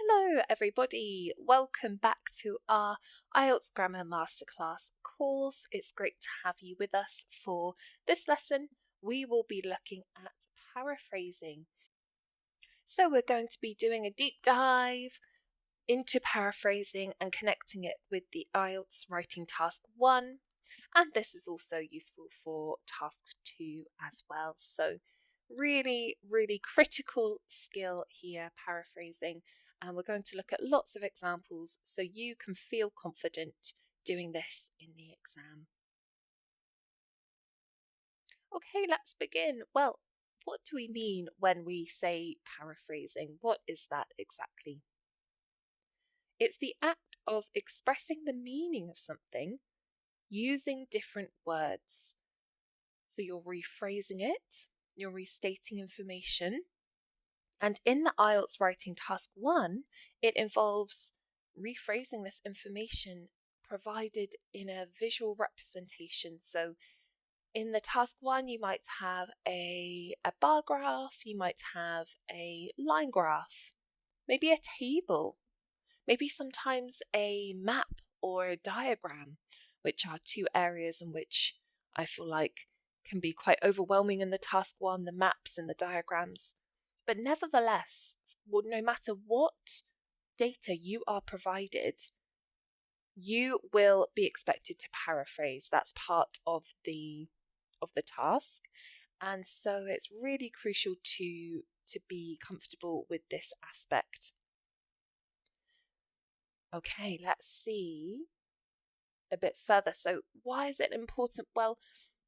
Hello everybody, welcome back to our IELTS Grammar Masterclass course. It's great to have you with us for this lesson. We will be looking at paraphrasing. So we're going to be doing a deep dive into paraphrasing and connecting it with the IELTS Writing Task 1. And this is also useful for Task 2 as well. So really critical skill here, paraphrasing. And we're going to look at lots of examples so you can feel confident doing this in the exam. Okay, let's begin. Well, what do we mean when we say paraphrasing? What is that exactly? It's the act of expressing the meaning of something using different words. So you're rephrasing it, you're restating information, and in the IELTS Writing Task 1, it involves rephrasing this information provided in a visual representation. So in the Task 1, you might have a bar graph, you might have a line graph, maybe a table, maybe sometimes a map or a diagram, which are two areas in which I feel like can be quite overwhelming in the Task 1, the maps and the diagrams. But nevertheless, no matter what data you are provided, you will be expected to paraphrase. That's part of the task. And so it's really crucial to be comfortable with this aspect. Okay, let's see a bit further. So why is it important? Well,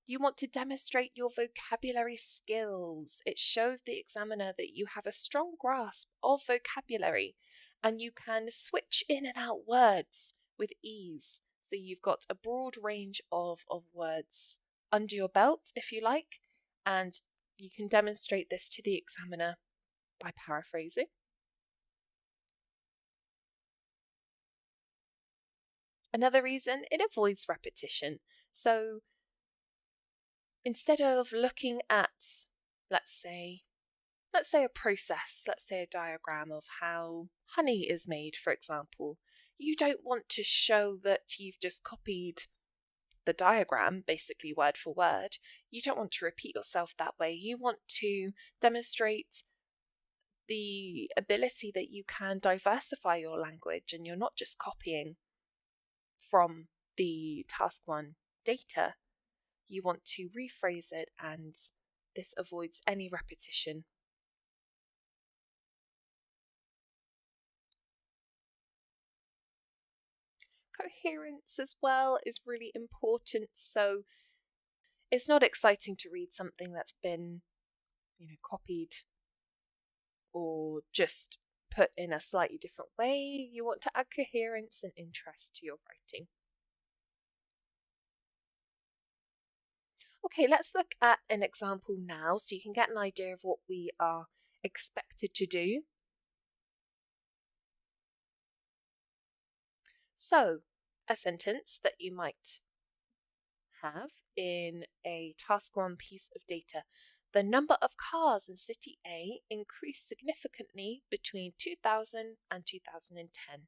you want to demonstrate your vocabulary skills. It shows the examiner that you have a strong grasp of vocabulary and you can switch in and out words with ease. So you've got a broad range of words under your belt, if you like, and you can demonstrate this to the examiner by paraphrasing. Another reason, it avoids repetition. So instead of looking at, let's say a process, let's say a diagram of how honey is made, for example, you don't want to show that you've just copied the diagram, basically word for word. You don't want to repeat yourself that way. You want to demonstrate the ability that you can diversify your language and you're not just copying from the Task 1 data. You want to rephrase it, and this avoids any repetition. Coherence as well is really important. So it's not exciting to read something that's been, copied or just put in a slightly different way. You want to add coherence and interest to your writing. Okay, let's look at an example now so you can get an idea of what we are expected to do. So, a sentence that you might have in a Task 1 piece of data. The number of cars in City A increased significantly between 2000 and 2010.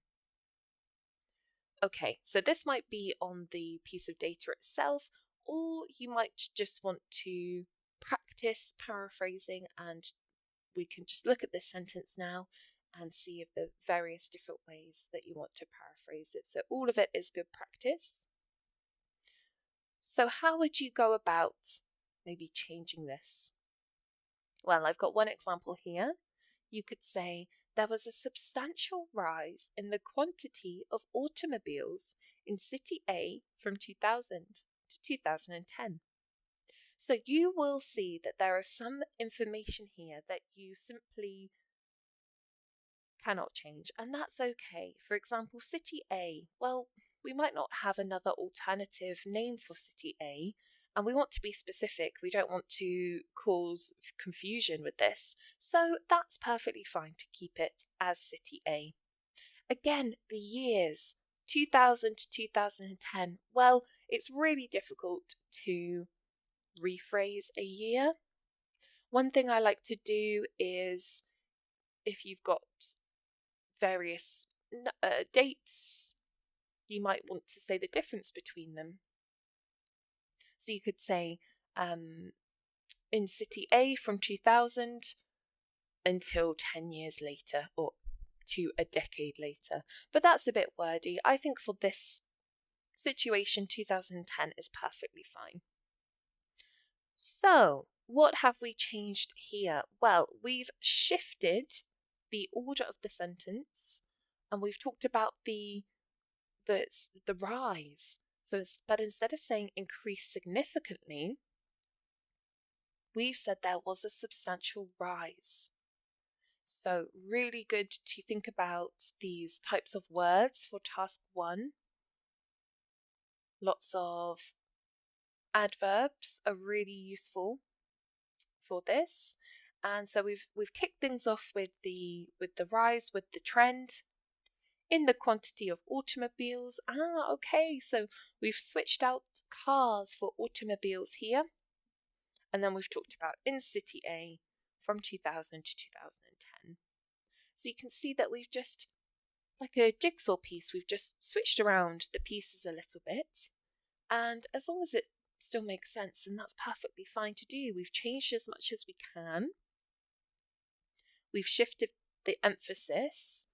Okay, so this might be on the piece of data itself, or you might just want to practice paraphrasing, and we can just look at this sentence now and see of the various different ways that you want to paraphrase it. So all of it is good practice. So how would you go about maybe changing this? Well, I've got one example here. You could say, there was a substantial rise in the quantity of automobiles in City A from 2000 to 2010. So you will see that there is some information here that you simply cannot change, and that's okay. For example, City A, well, we might not have another alternative name for City A, and we want to be specific. We don't want to cause confusion with this, so that's perfectly fine to keep it as City A. Again, the years, 2000 to 2010, well, it's really difficult to rephrase a year. One thing I like to do is, if you've got various dates. You might want to say the difference between them. So you could say in City A from 2000 until 10 years later, or to a decade later. But that's a bit wordy. I think for this situation, 2010 is perfectly fine. So, what have we changed here? Well, we've shifted the order of the sentence, and we've talked about the rise. So, but instead of saying increase significantly, we've said there was a substantial rise. So, really good to think about these types of words for task 1. Lots of adverbs are really useful for this. And so we've kicked things off with the rise, with the trend in the quantity of automobiles. Okay, so we've switched out cars for automobiles here. And then we've talked about in City A from 2000 to 2010. So you can see that we've just, like a jigsaw piece, we've just switched around the pieces a little bit. And as long as it still makes sense, and that's perfectly fine to do. We've changed as much as we can. We've shifted the emphasis,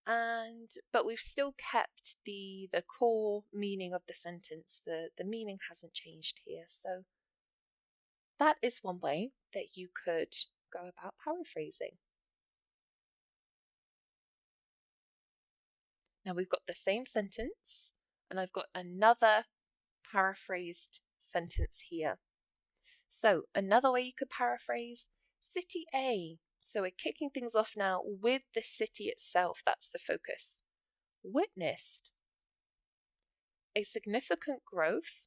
but we've still kept the core meaning of the sentence. The meaning hasn't changed here. So that is one way that you could go about paraphrasing. Now we've got the same sentence, and I've got another paraphrased sentence here. So another way you could paraphrase, City A. So we're kicking things off now with the city itself. That's the focus. Witnessed a significant growth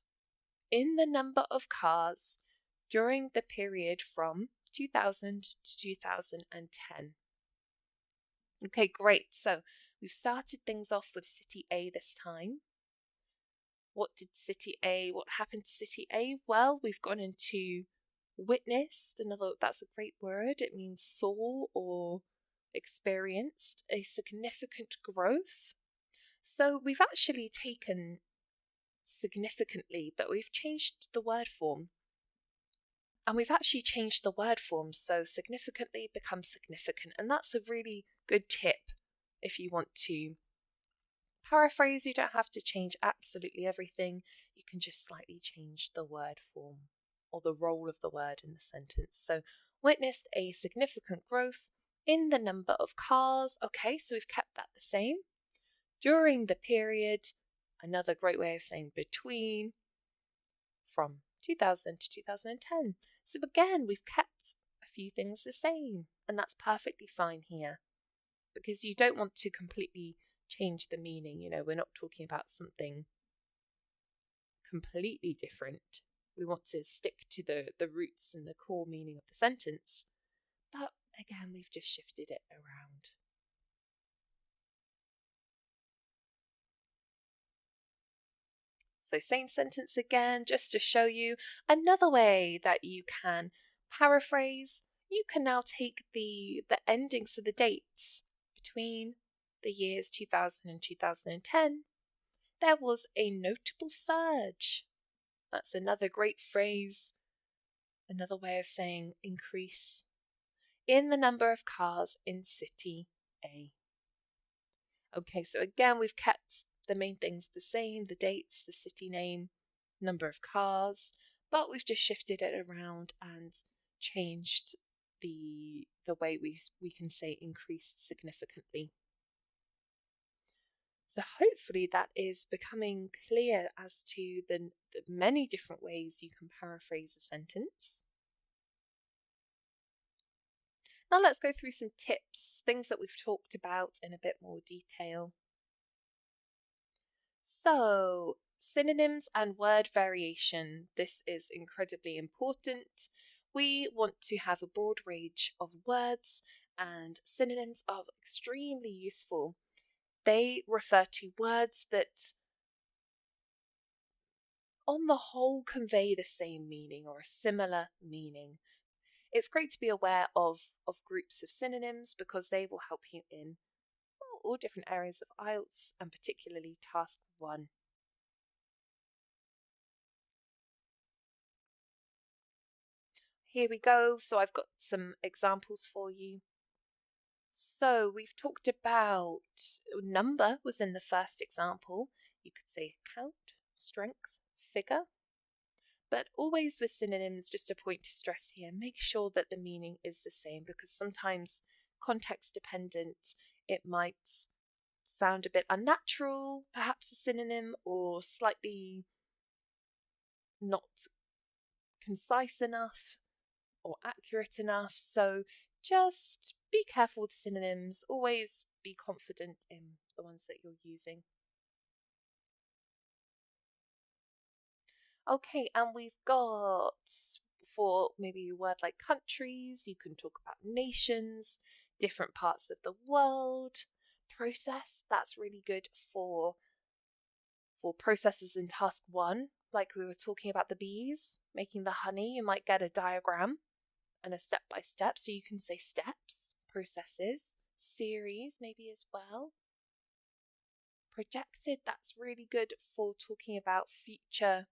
in the number of cars during the period from 2000 to 2010. Okay, great. So we've started things off with City A this time. What happened to City A? Well, we've gone into witnessed. That's a great word. It means saw or experienced a significant growth. So we've actually taken significantly, but we've changed the word form. And we've actually changed the word form, so significantly becomes significant. And that's a really good tip if you want to paraphrase. You don't have to change absolutely everything. You can just slightly change the word form or the role of the word in the sentence. So, witnessed a significant growth in the number of cars. Okay, so we've kept that the same. During the period, another great way of saying between, from 2000 to 2010. So again, we've kept a few things the same, and that's perfectly fine here, because you don't want to completely change the meaning. We're not talking about something completely different. We want to stick to the roots and the core meaning of the sentence. But again, we've just shifted it around. So same sentence again, just to show you another way that you can paraphrase. You can now take the endings, so the dates between the years 2000 and 2010. There was a notable surge. That's another great phrase, another way of saying increase in the number of cars in City A. Okay, so again, we've kept the main things the same, the dates, the city name, number of cars, but we've just shifted it around and changed the way we can say increased significantly. So hopefully that is becoming clear as to the many different ways you can paraphrase a sentence. Now let's go through some tips, things that we've talked about in a bit more detail. So, synonyms and word variation. This is incredibly important. We want to have a broad range of words, and synonyms are extremely useful. They refer to words that on the whole convey the same meaning or a similar meaning. It's great to be aware of groups of synonyms because they will help you in all different areas of IELTS and particularly task 1. Here we go. So I've got some examples for you. So we've talked about number was in the first example. You could say count, strength, figure. But always with synonyms, just a point to stress here, make sure that the meaning is the same, because sometimes context dependent, it might sound a bit unnatural, perhaps a synonym, or slightly not concise enough or accurate enough. So just be careful with synonyms. Always be confident in the ones that you're using. Okay, and we've got, for maybe a word like countries, you can talk about nations, different parts of the world. Process, that's really good for processes in task 1, like we were talking about the bees making the honey. You might get a diagram and a step-by-step, so you can say steps, processes, series maybe as well. Projected, that's really good for talking about future,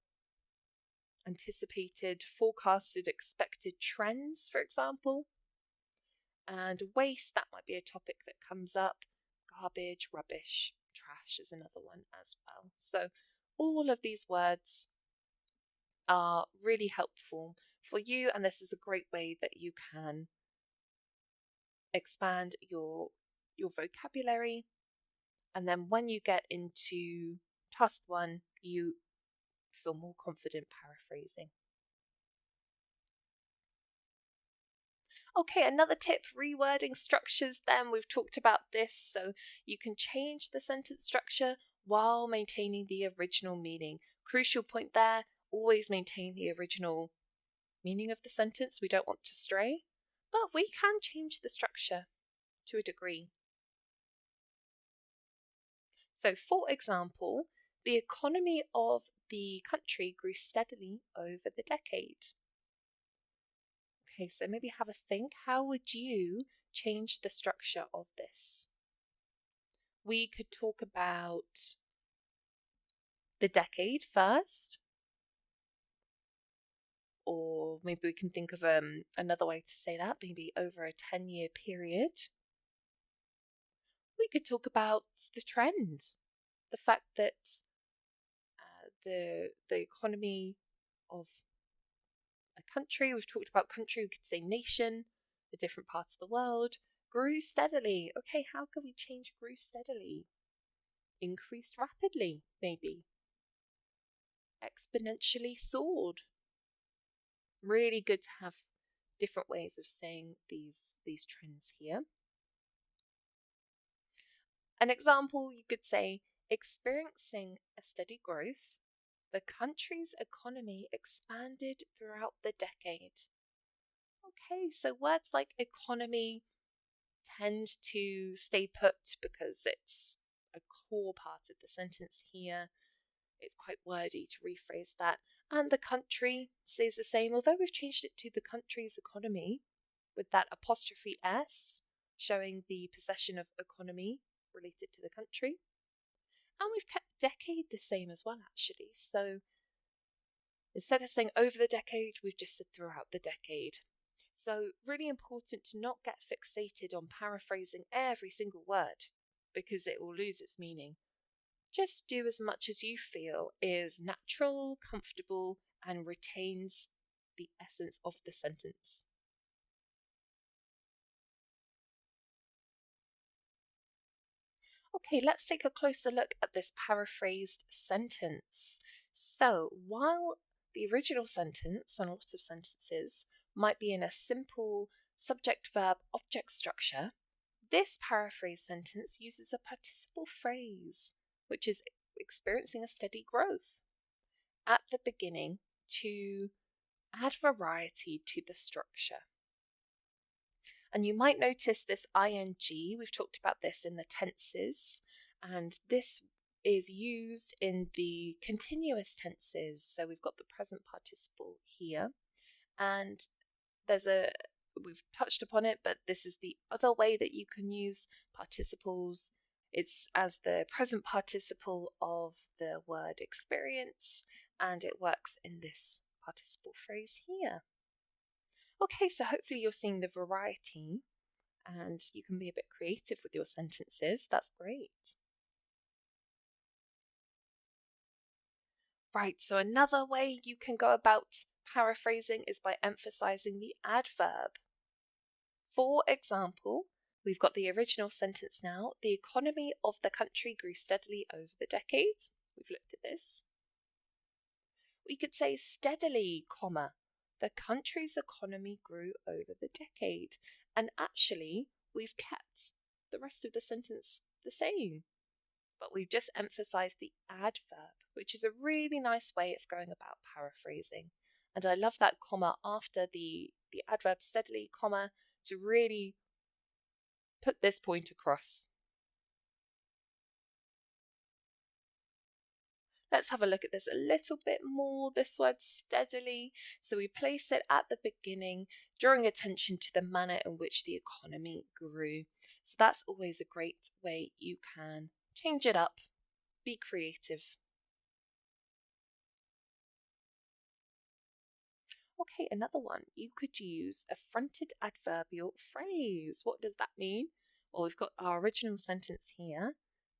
anticipated, forecasted, expected trends, for example. And waste, that might be a topic that comes up. Garbage, rubbish, trash is another one as well. So all of these words are really helpful for you, and this is a great way that you can expand your vocabulary. And then when you get into task 1, you feel more confident paraphrasing. Okay, another tip, rewording structures then. We've talked about this, so you can change the sentence structure while maintaining the original meaning. Crucial point there, always maintain the original meaning of the sentence. We don't want to stray, but we can change the structure to a degree. So, for example, the economy of the country grew steadily over the decade. Okay, so maybe have a think. How would you change the structure of this? We could talk about the decade first, or maybe we can think of another way to say that, maybe over a 10-year period. We could talk about the trend, the fact that the economy of a country, we've talked about country, we could say nation, the different parts of the world, grew steadily. Okay, how can we change grew steadily? Increased rapidly, maybe. Exponentially soared. Really good to have different ways of saying these trends here. An example, you could say, experiencing a steady growth, the country's economy expanded throughout the decade. Okay, so words like economy tend to stay put because it's a core part of the sentence here. It's quite wordy to rephrase that. And the country stays the same, although we've changed it to the country's economy with that apostrophe S showing the possession of economy related to the country. And we've kept decade the same as well, actually. So instead of saying over the decade, we've just said throughout the decade. So really important to not get fixated on paraphrasing every single word because it will lose its meaning. Just do as much as you feel is natural, comfortable, and retains the essence of the sentence. Okay, let's take a closer look at this paraphrased sentence. So, while the original sentence and lots of sentences might be in a simple subject verb object structure, this paraphrased sentence uses a participle phrase, which is experiencing a steady growth, at the beginning to add variety to the structure. And you might notice this ing, we've talked about this in the tenses, and this is used in the continuous tenses. So we've got the present participle here, and we've touched upon it, but this is the other way that you can use participles It's as the present participle of the word experience, and it works in this participle phrase here. Okay, so hopefully you're seeing the variety and you can be a bit creative with your sentences. That's great. Right, so another way you can go about paraphrasing is by emphasizing the adverb. For example, we've got the original sentence now. The economy of the country grew steadily over the decades. We've looked at this. We could say steadily, comma, the country's economy grew over the decade. And actually, we've kept the rest of the sentence the same. But we've just emphasized the adverb, which is a really nice way of going about paraphrasing. And I love that comma after the adverb steadily, comma, to really put this point across. Let's have a look at this a little bit more, this word steadily. So we place it at the beginning, drawing attention to the manner in which the economy grew. So that's always a great way you can change it up, be creative. Okay, another one. You could use a fronted adverbial phrase. What does that mean? Well, we've got our original sentence here.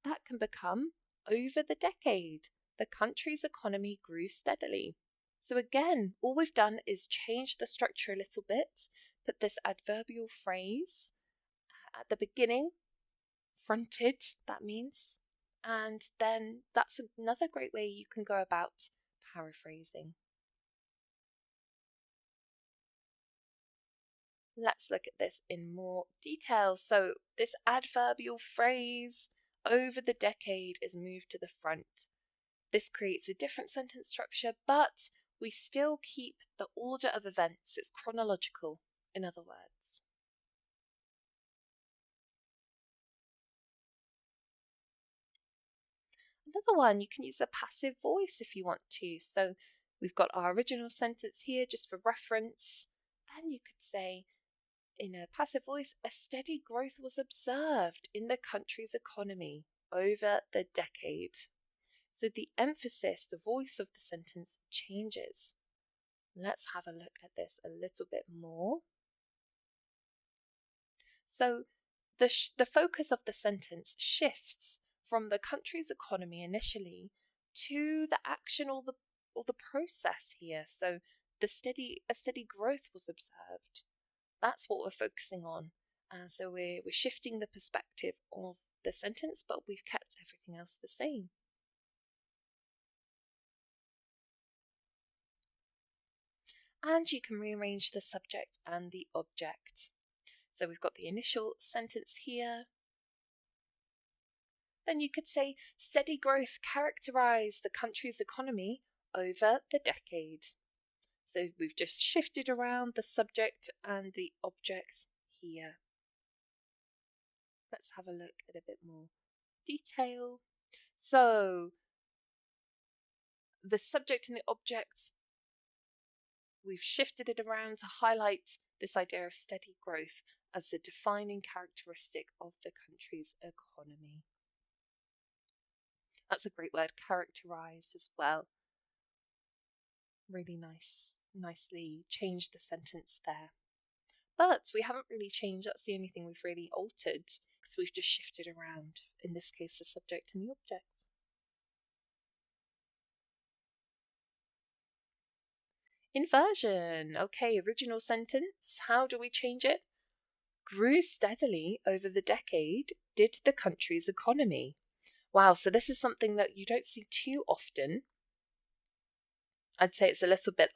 That can become over the decade. The country's economy grew steadily. So again, all we've done is change the structure a little bit, put this adverbial phrase at the beginning, fronted, that means, and then that's another great way you can go about paraphrasing. Let's look at this in more detail. So this adverbial phrase, over the decade, is moved to the front. This creates a different sentence structure, but we still keep the order of events. It's chronological, in other words. Another one, you can use a passive voice if you want to. So we've got our original sentence here just for reference. Then you could say, in a passive voice, a steady growth was observed in the country's economy over the decade. So the emphasis, the voice of the sentence changes. Let's have a look at this a little bit more. So the focus of the sentence shifts from the country's economy initially to the action or the process here. So a steady growth was observed. That's what we're focusing on. So we're shifting the perspective of the sentence, but we've kept everything else the same. And you can rearrange the subject and the object. So we've got the initial sentence here. Then you could say, steady growth characterised the country's economy over the decade. So we've just shifted around the subject and the object here. Let's have a look at a bit more detail. So the subject and the object, we've shifted it around to highlight this idea of steady growth as a defining characteristic of the country's economy. That's a great word, characterised as well. Really nicely changed the sentence there. But we haven't really changed, that's the only thing we've really altered, because we've just shifted around, in this case, the subject and the object. Inversion. Okay, original sentence. How do we change it? Grew steadily over the decade did the country's economy. Wow, so this is something that you don't see too often. I'd say it's a little bit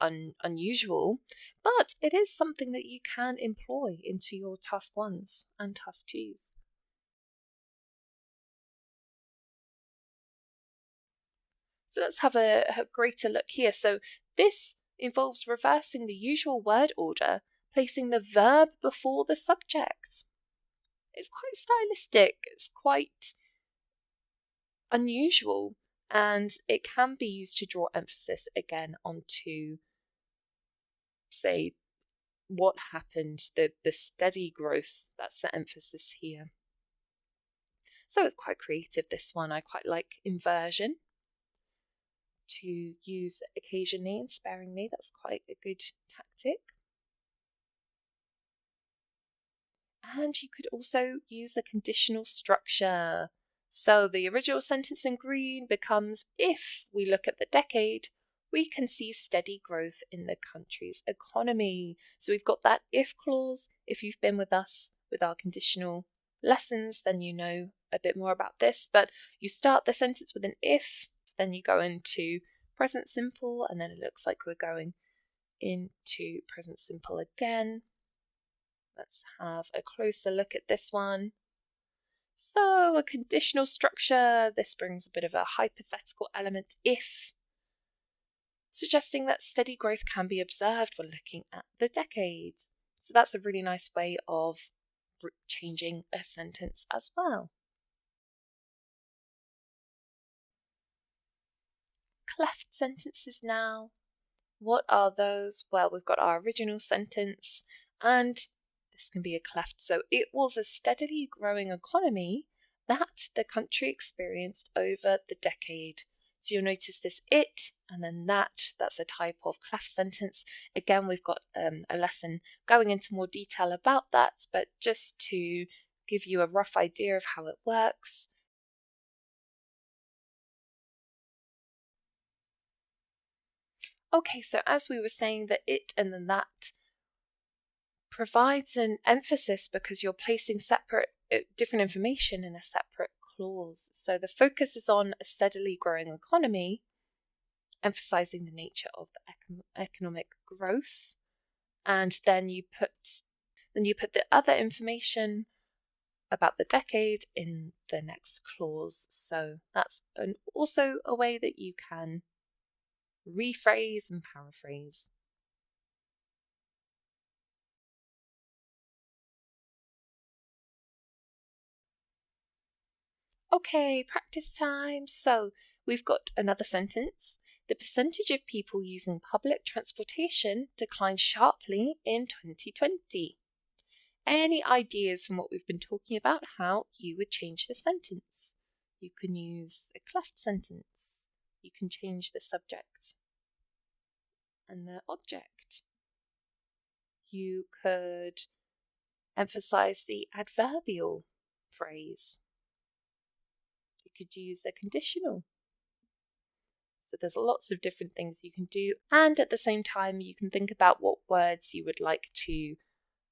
unusual, but it is something that you can employ into your task 1s and task 2s. So let's have a greater look here. So this involves reversing the usual word order, placing the verb before the subject. It's quite stylistic, it's quite unusual, and it can be used to draw emphasis again onto, say, what happened, the steady growth. That's the emphasis here. So it's quite creative, this one. I quite like inversion to use occasionally and sparingly. That's quite a good tactic. And you could also use a conditional structure. So the original sentence in green becomes, if we look at the decade, we can see steady growth in the country's economy. So we've got that if clause. If you've been with us with our conditional lessons, then you know a bit more about this. But you start the sentence with an if, then you go into present simple, and then it looks like we're going into present simple again. Let's have a closer look at this one. So, a conditional structure, this brings a bit of a hypothetical element if, suggesting that steady growth can be observed when looking at the decade. So that's a really nice way of changing a sentence as well. Cleft sentences now. What are those? Well, we've got our original sentence, and this can be a cleft. So it was a steadily growing economy that the country experienced over the decade. So you'll notice this it and then that's a type of cleft sentence. Again, we've got a lesson going into more detail about that, but just to give you a rough idea of how it works. Okay, so as we were saying, the it and then that provides an emphasis because you're placing different information in a separate clause. So the focus is on a steadily growing economy, emphasizing the nature of the economic growth, and then you put the other information about the decade in the next clause. So that's also a way that you can rephrase and paraphrase. Okay, practice time. So we've got another sentence. The percentage of people using public transportation declined sharply in 2020. Any ideas from what we've been talking about how you would change the sentence? You can use a cleft sentence. You can change the subject and the object. You could emphasize the adverbial phrase. You could use a conditional. So there's lots of different things you can do. And at the same time, you can think about what words you would like to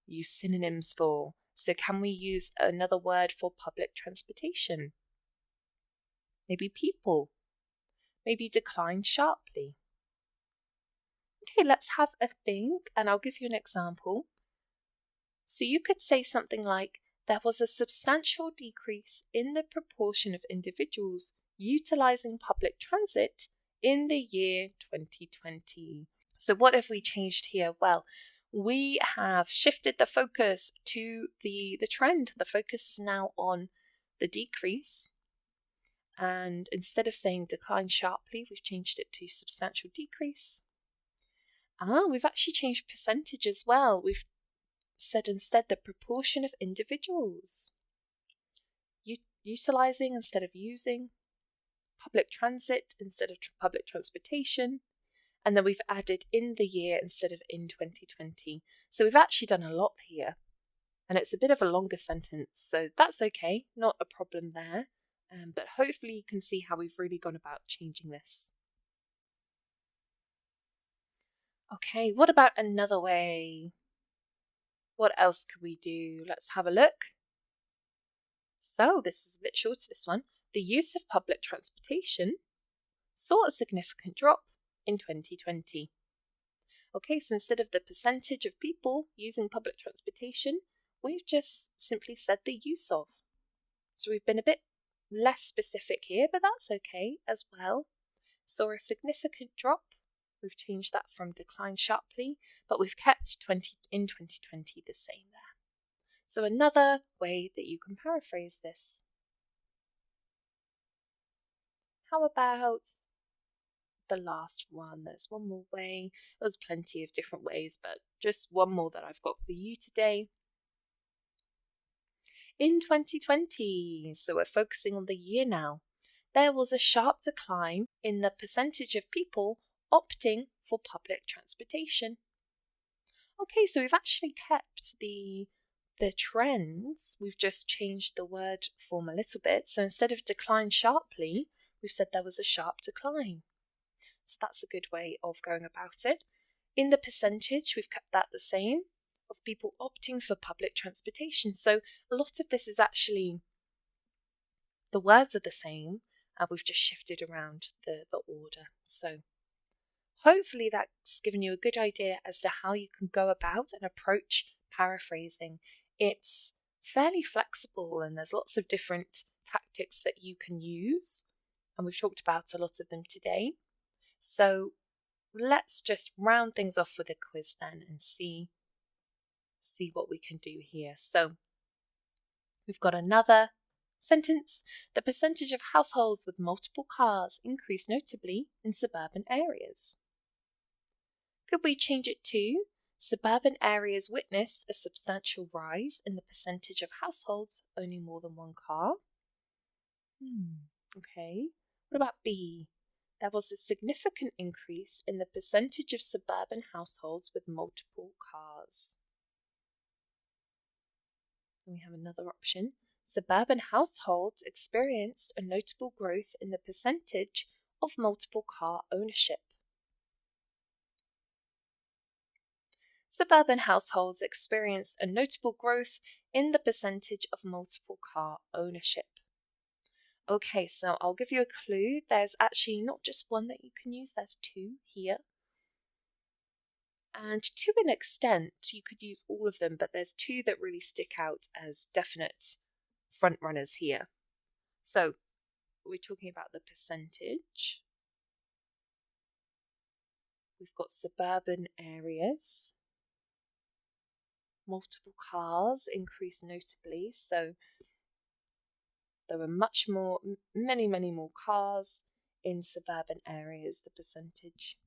use synonyms for. So can we use another word for public transportation? Maybe people. Maybe decline sharply. Okay, let's have a think, and I'll give you an example. So you could say something like, there was a substantial decrease in the proportion of individuals utilising public transit in the year 2020. So what have we changed here? Well, we have shifted the focus to the trend. The focus is now on the decrease. And instead of saying decline sharply, we've changed it to substantial decrease. We've actually changed percentage as well. We've said instead the proportion of individuals utilising instead of using, public transit instead of public transportation, and then we've added in the year instead of in 2020. So we've actually done a lot here, and it's a bit of a longer sentence, so that's okay, not a problem there, but hopefully you can see how we've really gone about changing this. Okay, what about another way? What else could we do? Let's have a look. So this is a bit shorter, this one. The use of public transportation saw a significant drop in 2020. Okay, so instead of the percentage of people using public transportation, we've just simply said the use of. So we've been a bit less specific here, but that's okay as well. Saw a significant drop. We've changed that from decline sharply, but we've kept in 2020 the same there. So another way that you can paraphrase this. How about the last one? There's one more way. There's plenty of different ways, but just one more that I've got for you today. In 2020, so we're focusing on the year now, there was a sharp decline in the percentage of people opting for public transportation. Okay, so we've actually kept the trends, we've just changed the word form a little bit. So instead of decline sharply, we've said there was a sharp decline. So that's a good way of going about it. In the percentage, we've kept that the same, of people opting for public transportation. So a lot of this is actually, the words are the same, and we've just shifted around the order. So hopefully that's given you a good idea as to how you can go about and approach paraphrasing. It's fairly flexible and there's lots of different tactics that you can use, and we've talked about a lot of them today. So let's just round things off with a quiz then and see what we can do here. So we've got another sentence. The percentage of households with multiple cars increased notably in suburban areas. Could we change it to suburban areas witnessed a substantial rise in the percentage of households owning more than one car? Okay. What about B? There was a significant increase in the percentage of suburban households with multiple cars. And we have another option. Suburban households experienced a notable growth in the percentage of multiple car ownership. Suburban households experienced a notable growth in the percentage of multiple car ownership. Okay, so I'll give you a clue. There's actually not just one that you can use, there's two here. And to an extent, you could use all of them, but there's two that really stick out as definite front runners here. So we're talking about the percentage. We've got suburban areas. Multiple cars increase notably, so there were many more cars in suburban areas, the percentage.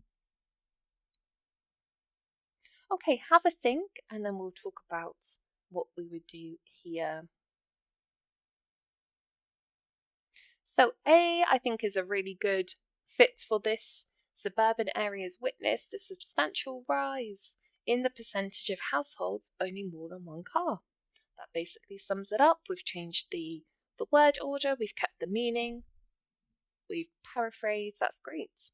Okay, have a think and then we'll talk about what we would do here. So A, I think, is a really good fit for this. Suburban areas witnessed a substantial rise in the percentage of households owning more than one car. That basically sums it up. We've changed the word order, we've kept the meaning, we've paraphrased, that's great.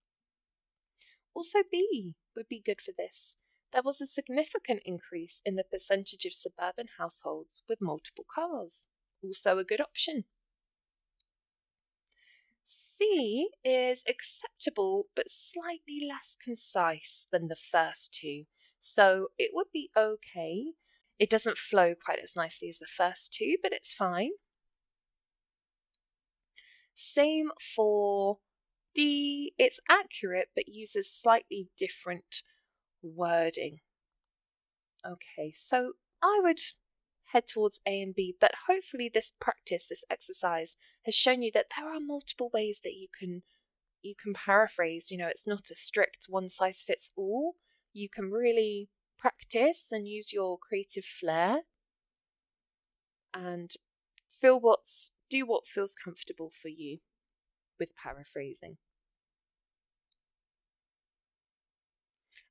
Also B would be good for this. There was a significant increase in the percentage of suburban households with multiple cars. Also a good option. C is acceptable but slightly less concise than the first two. So it would be okay. It doesn't flow quite as nicely as the first two, but it's fine. Same for D. It's accurate but uses slightly different wording. Okay, so I would head towards A and B, but hopefully this practice, this exercise, has shown you that there are multiple ways that you can paraphrase. You know, it's not a strict one size fits all. You can really practice and use your creative flair and do what feels comfortable for you with paraphrasing.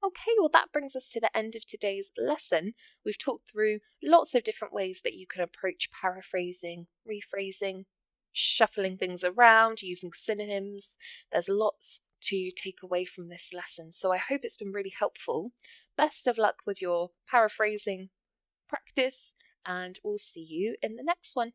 Okay, well that brings us to the end of today's lesson. We've talked through lots of different ways that you can approach paraphrasing, rephrasing, shuffling things around, using synonyms. There's lots to take away from this lesson, so I hope it's been really helpful. Best of luck with your paraphrasing practice, and we'll see you in the next one.